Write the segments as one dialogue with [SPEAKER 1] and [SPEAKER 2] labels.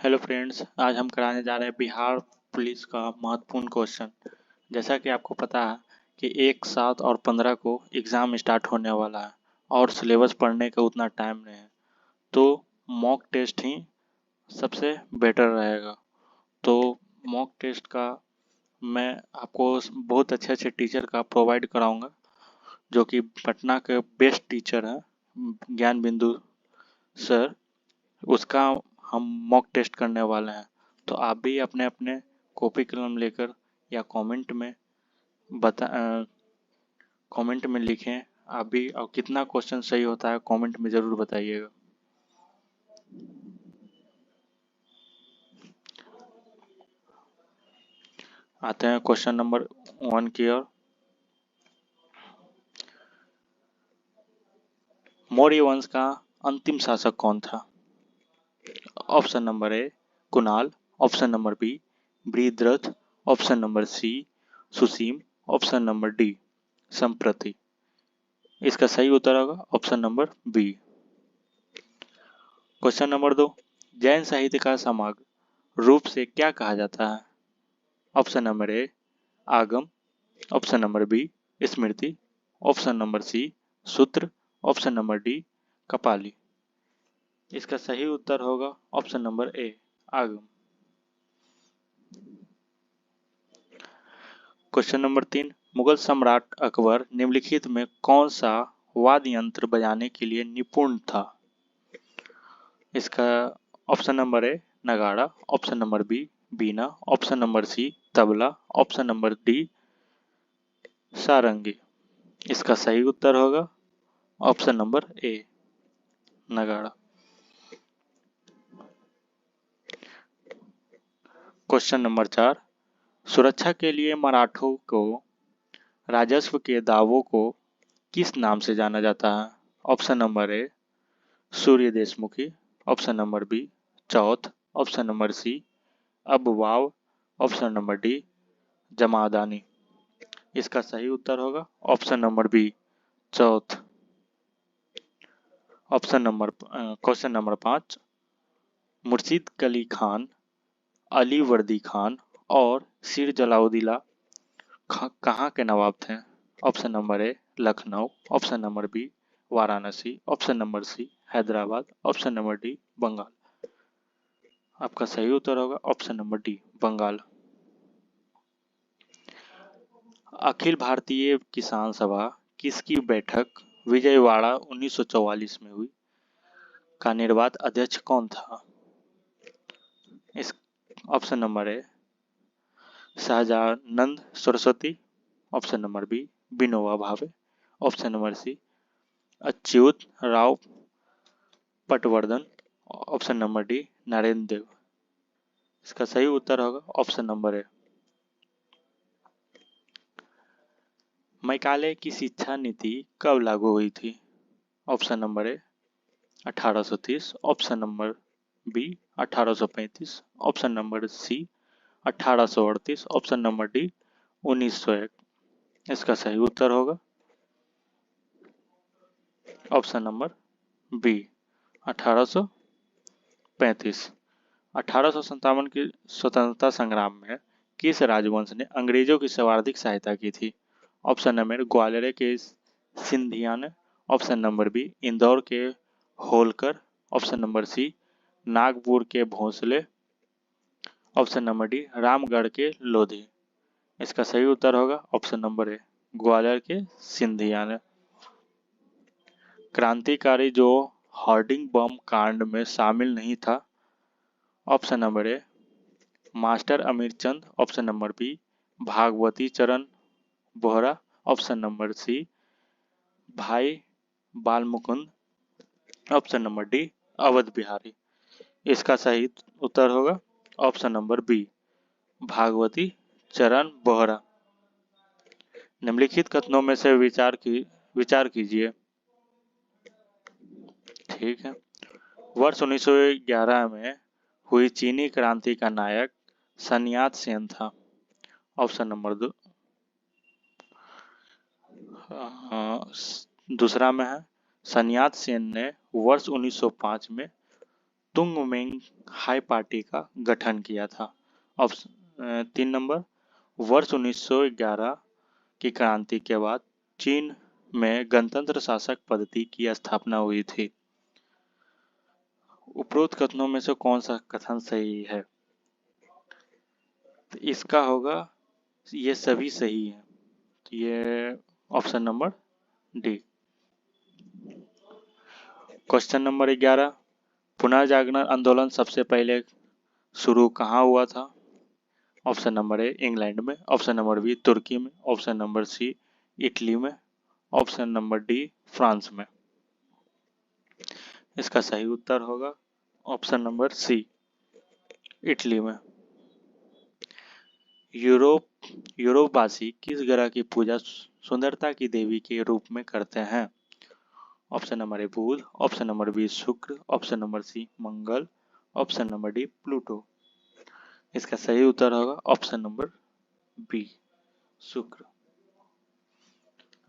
[SPEAKER 1] Hello friends, आज हम कराने जा रहे हैं बिहार पुलिस का महत्वपूर्ण क्वेश्चन। जैसा कि आपको पता है कि 1, 7 और 15 को एग्ज़ाम स्टार्ट होने वाला है और सिलेबस पढ़ने का उतना टाइम नहीं है, तो मॉक टेस्ट ही सबसे बेटर रहेगा। तो मॉक टेस्ट का मैं आपको बहुत अच्छे अच्छे टीचर का प्रोवाइड कराऊंगा, जो कि पटना के बेस्ट टीचर हैं, ज्ञान बिंदु सर। उसका हम मॉक टेस्ट करने वाले हैं। तो आप भी अपने अपने कॉपी कलम लेकर या बता कमेंट में लिखें आप भी, और कितना क्वेश्चन सही होता है कमेंट में ज़रूर बताइएगा। आते हैं क्वेश्चन नंबर 1 की ओर। मौर्य वंश का अंतिम शासक कौन था? Option number A Kunal, option number B Brihadratha, option number C Susima, option number D Samprati. इसका सही उत्तर होगा option number B. Question number 2, Jain साहित्य का समग्र रूप से क्या कहा जाता है? ऑप्शन नंबर ए आगम, ऑप्शन नंबर बी स्मृति, ऑप्शन नंबर सी सूत्र, ऑप्शन नंबर डी कपाली। इसका सही उत्तर होगा ऑप्शन नंबर ए आगम। क्वेश्चन नंबर 3, मुगल सम्राट अकबर निम्नलिखित में कौन सा वाद्य यंत्र बजाने के लिए निपुण था? इसका ऑप्शन नंबर ए नगाड़ा, ऑप्शन नंबर बी बीना, ऑप्शन नंबर सी तबला, ऑप्शन नंबर डी सारंगी। इसका सही उत्तर होगा ऑप्शन नंबर ए नगाड़ा। क्वेश्चन नंबर 4, सुरक्षा के लिए मराठों को राजस्व के दावों को किस नाम से जाना जाता है? ऑप्शन नंबर ए सूर्य देशमुखी, ऑप्शन नंबर बी चौथ, ऑप्शन नंबर सी अबवाव, ऑप्शन नंबर डी जमादानी। इसका सही उत्तर होगा ऑप्शन नंबर बी चौथ। क्वेश्चन नंबर 5, मुर्शिद कली खान, अली वर्दी खान और सिर जलाउद्दीला कहाँ के नवाब थे? Option number A Lucknow, option number B Varanasi, option number C Hyderabad, option number D Bengal. आपका सही उत्तर होगा option number D Bengal. Akhil Bharatiya Kisan सभा किसकी बैठक विजयवाड़ा 1944 में हुई? का निर्वात अध्यक्ष कौन था? इस option number A Sahajanand Saraswati, option number B Vinoba Bhave, option number C Achyut Rao Patwardhan, option number D Narendra Dev. इसका सही उत्तर होगा ऑप्शन नंबर ए। मैकाले की शिक्षा नीति कब लागू हुई थी? Option number A 1830, option number B 1835, option number C 1838, option number D 1901। इसका सही उत्तर होगा ऑप्शन नंबर बी 1835। 1857 के स्वतंत्रता संग्राम में किस राजवंश ने अंग्रेजों की सर्वाधिक सहायता की थी? ऑप्शन नंबर ग्वालियर के सिंधिया ने, ऑप्शन नंबर बी इंदौर के Holkar, option number C Nagpur के Bhonsle, option number D Ramgarh के लोधी। इसका सही उत्तर होगा ऑप्शन नंबर ए ग्वालियर के सिंधिया ने। क्रांतिकारी जो होर्डिंग बम कांड में शामिल नहीं था? Option number A master Amirchand, option number B Bhagwati Charan Bohra, option number C Bhai Balmukund, option number D Awadh Bihari. इसका सही उत्तर होगा option number B Bhagwati Charan Bohra. निम्नलिखित कथनों में से विचार कीजिए। ठीक है। वर्ष 1911 में हुई चीनी क्रांति का नायक सन्यात सेन था। ऑप्शन नंबर दो दूसरा में है सन्यात सेन ने वर्ष 1905 में तुंगमेंग हाई पार्टी का गठन किया था? ऑप्शन 3 नंबर, वर्ष 1911 की क्रांति के बाद चीन में गणतंत्र शासक पद्धति की स्थापना हुई थी। उपरोक्त कथनों में से कौन सा कथन सही है? तो इसका होगा, ये सभी सही है, तो ये option number D. Question number 11, पुनर्जागरण आंदोलन सबसे पहले शुरू कहाँ हुआ था? ऑप्शन नंबर ए इंग्लैंड में, ऑप्शन नंबर बी तुर्की में, ऑप्शन नंबर सी इटली में, ऑप्शन नंबर डी फ्रांस में। इसका सही उत्तर होगा ऑप्शन नंबर सी इटली में। यूरोपवासी किस ग्रह की पूजा सुंदरता की देवी के रूप में करते हैं? Option number A Budh, option number B Shukra, option number C Mangal, option number D Pluto. इसका सही उत्तर होगा ऑप्शन नंबर बी शुक्र।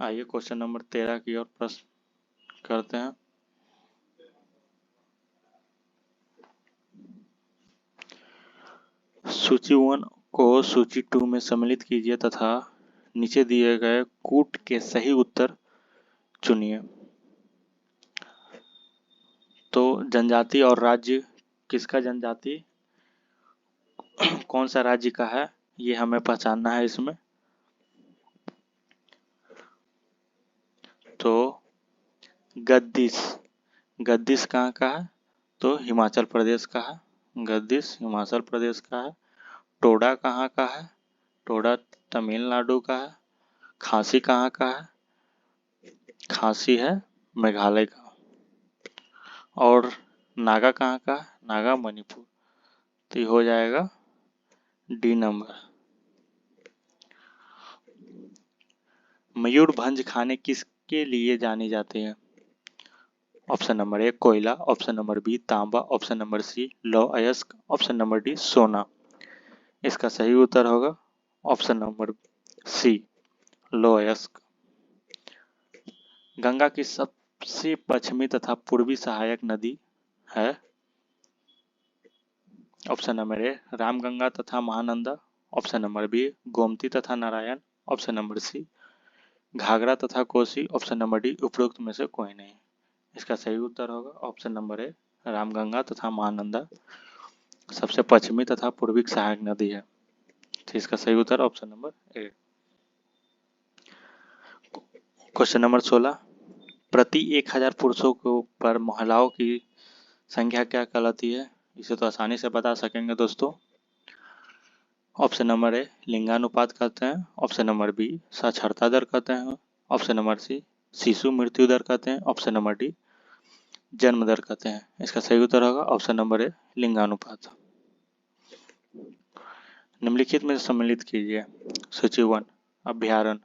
[SPEAKER 1] आइए क्वेश्चन नंबर 13 की ओर प्रश्न करते हैं। सूची 1 को सूची 2 में सम्मिलित कीजिए तथा नीचे दिए गए कूट के सही उत्तर चुनिए। तो जनजाति और राज्य, किसका जनजाति कौन सा राज्य का है, ये हमें पहचानना है इसमें। तो गद्दिश, गद्दिश कहाँ का है? तो हिमाचल प्रदेश का है, गद्दिश हिमाचल प्रदेश का है। टोडा कहाँ का है? टोडा तमिलनाडु का है। खासी कहाँ का है? खासी है मेघालय का। और नागा कहाँ का है? नागा मणिपुर। तो ये हो जाएगा डी नंबर। मयूरभंज खाने किसके लिए जानी जाती है? ऑप्शन नंबर ए कोयला, ऑप्शन नंबर बी तांबा, ऑप्शन नंबर सी लौह अयस्क, ऑप्शन नंबर डी सोना। इसका सही उत्तर होगा ऑप्शन नंबर सी लौह अयस्क। गंगा की सबसे पश्चिमी तथा पूर्वी सहायक नदी है? ऑप्शन नंबर ए रामगंगा तथा Mahananda, option number B Gomti तथा Narayan, option number C Ghaghara तथा कोसी, ऑप्शन नंबर डी उपरोक्त में से कोई नहीं। इसका सही उत्तर होगा ऑप्शन नंबर ए रामगंगा तथा महानंदा सबसे पश्चिमी तथा पूर्वी सहायक नदी है। तो इसका सही उत्तर option number A. Question number 16, प्रति 1000 पुरुषों को पर महिलाओं की संख्या क्या कहलाती है? इसे तो आसानी से बता सकेंगे दोस्तों। ऑप्शन नंबर ए लिंगानुपात कहते हैं, ऑप्शन नंबर बी साक्षरता दर कहते हैं, ऑप्शन नंबर सी शिशु मृत्यु दर कहते हैं, ऑप्शन नंबर डी जन्म दर कहते हैं। इसका सही उत्तर होगा ऑप्शन नंबर ए लिंगानुपात। निम्नलिखित में सम्मिलित कीजिए। सूची 1 अभ्यारण्य,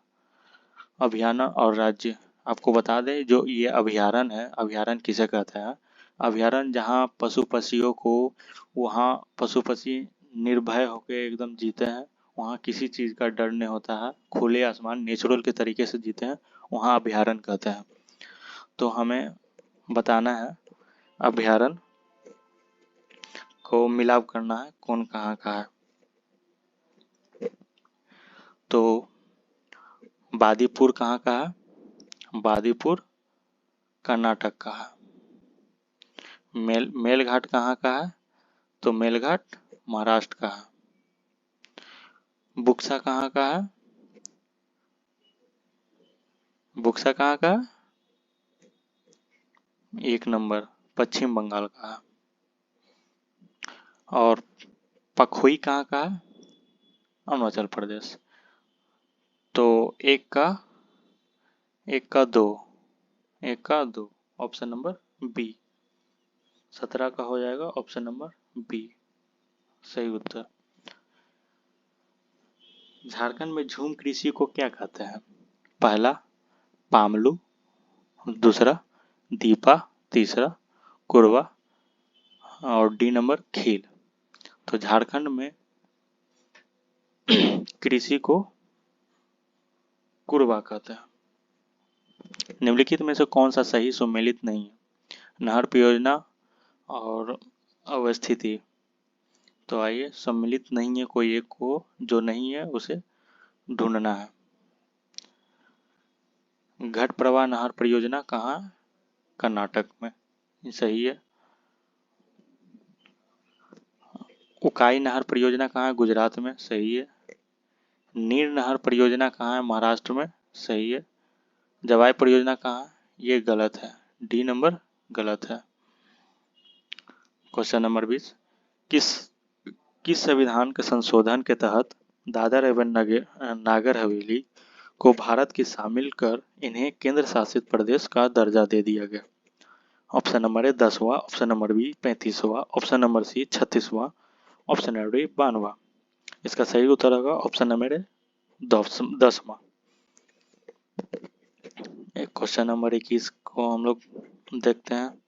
[SPEAKER 1] अभ्यारण्य और राज्य। आपको बता दें जो ये अभ्यारण्य है, अभ्यारण्य किसे कहते हैं? अभ्यारण्य जहाँ पशु पक्षियों को, वहाँ पशु पक्षी निर्भय होकर एकदम जीते हैं, वहाँ किसी चीज़ का डर नहीं होता है, खुले आसमान नेचुरल के तरीके से जीते हैं, वहाँ अभ्यारण्य कहते हैं। तो हमें बताना है अभ्यारण्य को मिलाप करना है कौन कहाँ का है। तो बादीपुर कहाँ का है? बादीपुर कर्नाटक का है। मेलघाट कहाँ का है? तो मेलघाट महाराष्ट्र का है। बुक्सा कहाँ का है? बुक्सा कहाँ का है? 1 नंबर पश्चिम बंगाल का है। और पखोई कहाँ का है? अरुणाचल प्रदेश। तो एक का दो ऑप्शन नंबर बी 17 का हो जाएगा ऑप्शन नंबर बी सही उत्तर। झारखंड में झूम कृषि को क्या कहते हैं? पहला पामलू, दूसरा दीपा, तीसरा कुरवा और डी नंबर खील। तो झारखंड में कृषि को कुरवा कहते हैं। निम्नलिखित में से कौन सा सही सुमेलित नहीं है? नहर परियोजना और अवस्थिति। तो आइए, सम्मिलित नहीं है कोई एक को, जो नहीं है उसे ढूंढना है। घट प्रवाह नहर परियोजना कहाँ? कर्नाटक में, ये सही है। उकाई नहर परियोजना कहाँ है? गुजरात में, सही है। नीर नहर परियोजना कहाँ है? महाराष्ट्र में, सही है। जवाई परियोजना कहाँ है? ये गलत है, डी नंबर गलत है। क्वेश्चन नंबर 20, किस किस संविधान के संशोधन के तहत दादर एवं नागर हवेली को भारत की शामिल कर इन्हें केंद्र शासित प्रदेश का दर्जा दे दिया गया? ऑप्शन नंबर ए 10वां, ऑप्शन नंबर बी 35वां, ऑप्शन नंबर सी 36वां, ऑप्शन नंबर डी 92वां। इसका सही उत्तर होगा ऑप्शन नंबर ए 10वां। क्वेश्चन नंबर 21 को हम लोग देखते हैं।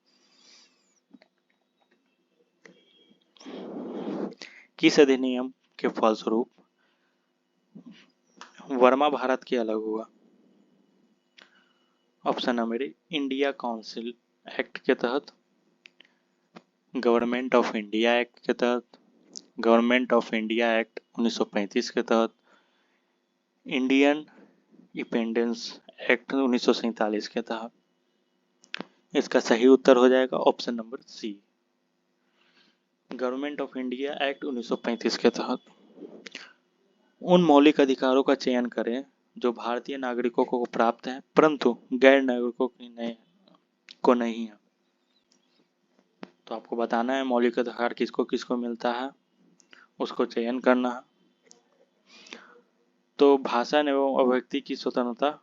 [SPEAKER 1] किस अधिनियम के फलस्वरूप वर्मा भारत के अलग हुआ? ऑप्शन नंबर ए इंडिया काउंसिल एक्ट के तहत, गवर्नमेंट ऑफ इंडिया एक्ट के तहत, गवर्नमेंट ऑफ इंडिया एक्ट 1935 के तहत, इंडियन इंडिपेंडेंस एक्ट 1947 के तहत। इसका सही उत्तर हो जाएगा option number C, government of India act 1935 के तहत। उन मौलिक अधिकारों का चयन करें जो भारतीय नागरिकों को प्राप्त हैं परंतु गैर नागरिकों को नहीं है। तो आपको बताना है मौलिक अधिकार किसको किसको मिलता है, उसको चयन करना है। तो भाषा एवं अभिव्यक्ति की स्वतंत्रता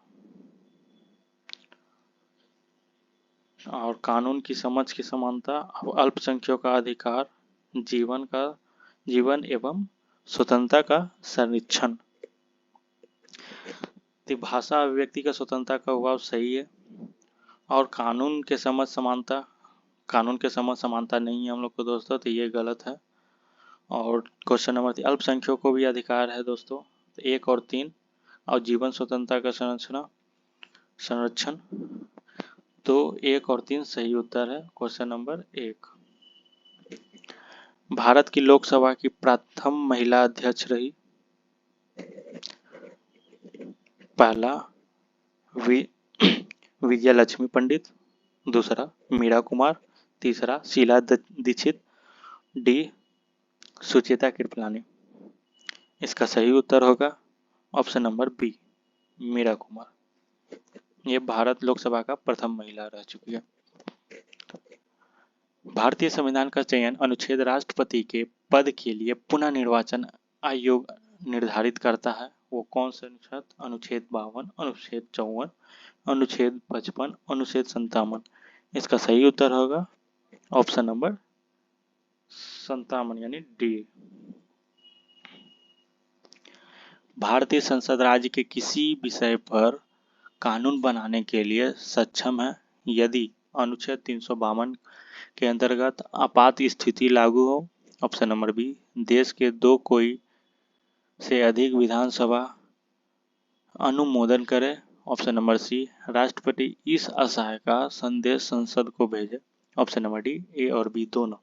[SPEAKER 1] और कानून की समझ की समानता, अल्पसंख्यकों का अधिकार, जीवन एवं स्वतंत्रता का संरक्षण। तो भाषा अभिव्यक्ति का स्वतंत्रता का हुआ सही है। और कानून के समझ समानता नहीं है हम लोग को दोस्तों, तो ये गलत है। और क्वेश्चन नंबर 3, अल्पसंख्यकों को भी अधिकार है दोस्तों, तो 1 और 3, और जीवन स्वतंत्रता का संरक्षण। तो 1 और 3 सही उत्तर है क्वेश्चन नंबर 1। भारत की लोकसभा की प्रथम महिला अध्यक्ष रही? पहला विजय लक्ष्मी पंडित, दूसरा मीरा कुमार, तीसरा शीला दीक्षित, डी सुचेता कृपलानी। इसका सही उत्तर होगा option number B, Meera Kumar. ये भारत लोकसभा का प्रथम महिला रह चुकी है। भारतीय संविधान का चयन अनुच्छेद राष्ट्रपति के पद के लिए पुनः निर्वाचन आयोग निर्धारित करता है। वो कौन से अनुच्छेद? अनुच्छेद 52, अनुच्छेद 54, अनुच्छेद 55, अनुच्छेद 57। इसका सही उत्तर होगा ऑप्शन नंबर 57 यानी डी। भारतीय संसद राज्य के किसी विषय पर कानून बनाने के लिए सक्षम है यदि अनुच्छेद 352 के अंतर्गत आपात स्थिति लागू हो। ऑप्शन नंबर बी, देश के 2 कोई से अधिक विधानसभा अनुमोदन करे। ऑप्शन नंबर सी, राष्ट्रपति इस आशय का संदेश संसद को भेजे। ऑप्शन नंबर डी, ए और बी दोनों।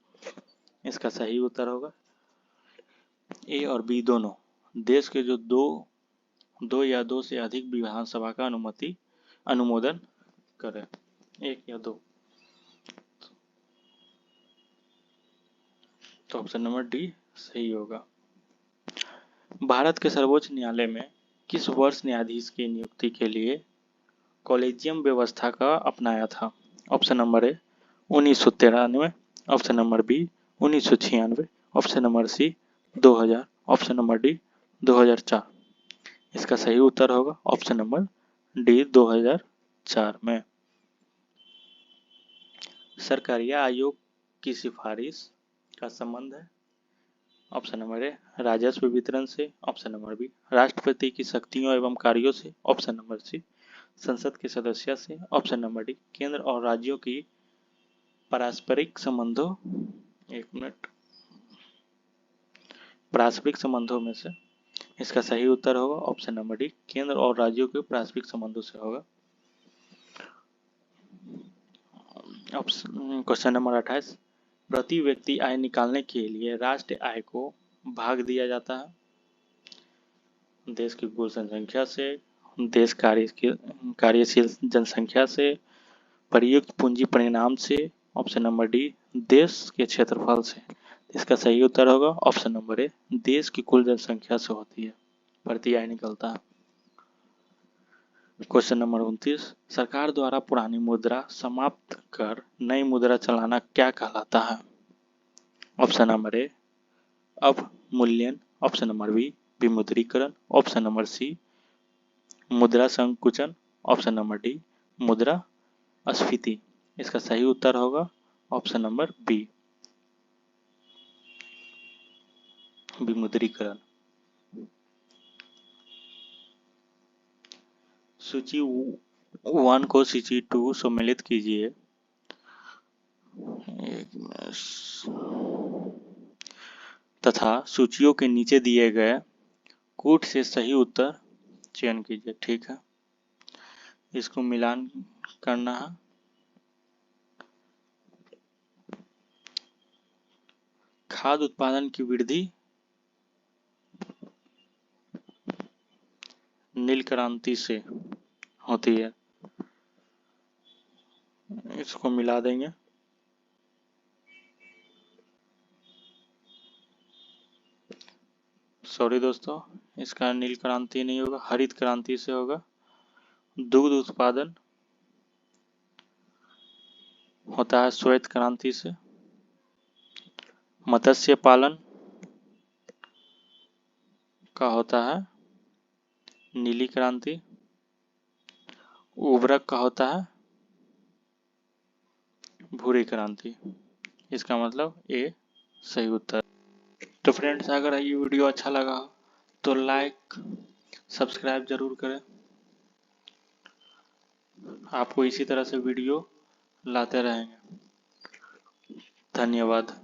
[SPEAKER 1] इसका सही उत्तर होगा ए और बी दोनों। देश के जो दो या 2 से अधिक विधानसभा का अनुमोदन करे, 1 या 2। तो ऑप्शन नंबर डी सही होगा। भारत के सर्वोच्च न्यायालय में किस वर्ष न्यायाधीश की नियुक्ति के लिए कॉलेजियम व्यवस्था का अपनाया था? Option number A 1993, option number B 1996, option number C 2000, option number D 2004। इसका सही उत्तर होगा ऑप्शन नंबर डी 2004 में। सरकारिया आयोग की सिफारिश का संबंध है? ऑप्शन नंबर ए राजस्व वितरण से, ऑप्शन नंबर बी राष्ट्रपति की शक्तियों एवं कार्यों से, ऑप्शन नंबर सी संसद के सदस्य से, ऑप्शन नंबर डी केंद्र और राज्यों की पारस्परिक संबंधों, 1 मिनट, पारस्परिक संबंधों में से। इसका सही उत्तर होगा ऑप्शन नंबर डी केंद्र और राज्यों के पारस्परिक संबंधों से होगा। क्वेश्चन नंबर 28, प्रति व्यक्ति आय निकालने के लिए राष्ट्रीय आय को भाग दिया जाता है देश की कुल जनसंख्या से, देश कार्यशील जनसंख्या से, प्रयुक्त पूंजी परिणाम से, ऑप्शन नंबर डी देश के क्षेत्रफल से। इसका सही उत्तर होगा ऑप्शन नंबर ए, देश की कुल जनसंख्या से होती है, प्रति आय निकलता है। क्वेश्चन नंबर 29, सरकार द्वारा पुरानी मुद्रा समाप्त कर नई मुद्रा चलाना क्या कहलाता है? ऑप्शन नंबर ए अवमूल्यन, ऑप्शन नंबर बी विमुद्रीकरण, ऑप्शन नंबर सी मुद्रा संकुचन, ऑप्शन नंबर डी मुद्रा स्फीति। इसका सही उत्तर होगा ऑप्शन नंबर बी विमुद्रीकरण। सूची 1 को सूची 2 सम्मिलित कीजिए। तथा सूचियों के नीचे दिए गए कूट से सही उत्तर चयन कीजिए। ठीक है, इसको मिलान करना है। खाद्य उत्पादन की वृद्धि नील क्रांति से होती है, इसको मिला देंगे। सॉरी दोस्तों, इसका नील क्रांति नहीं होगा, हरित क्रांति से होगा। दूध उत्पादन होता है श्वेत क्रांति से। मत्स्य पालन का होता है नीली क्रांति। उर्वरक का होता है भूरी क्रांति। इसका मतलब ए सही उत्तर। तो फ्रेंड्स, अगर ये वीडियो अच्छा लगा तो लाइक सब्सक्राइब जरूर करें। आपको इसी तरह से वीडियो लाते रहेंगे। धन्यवाद।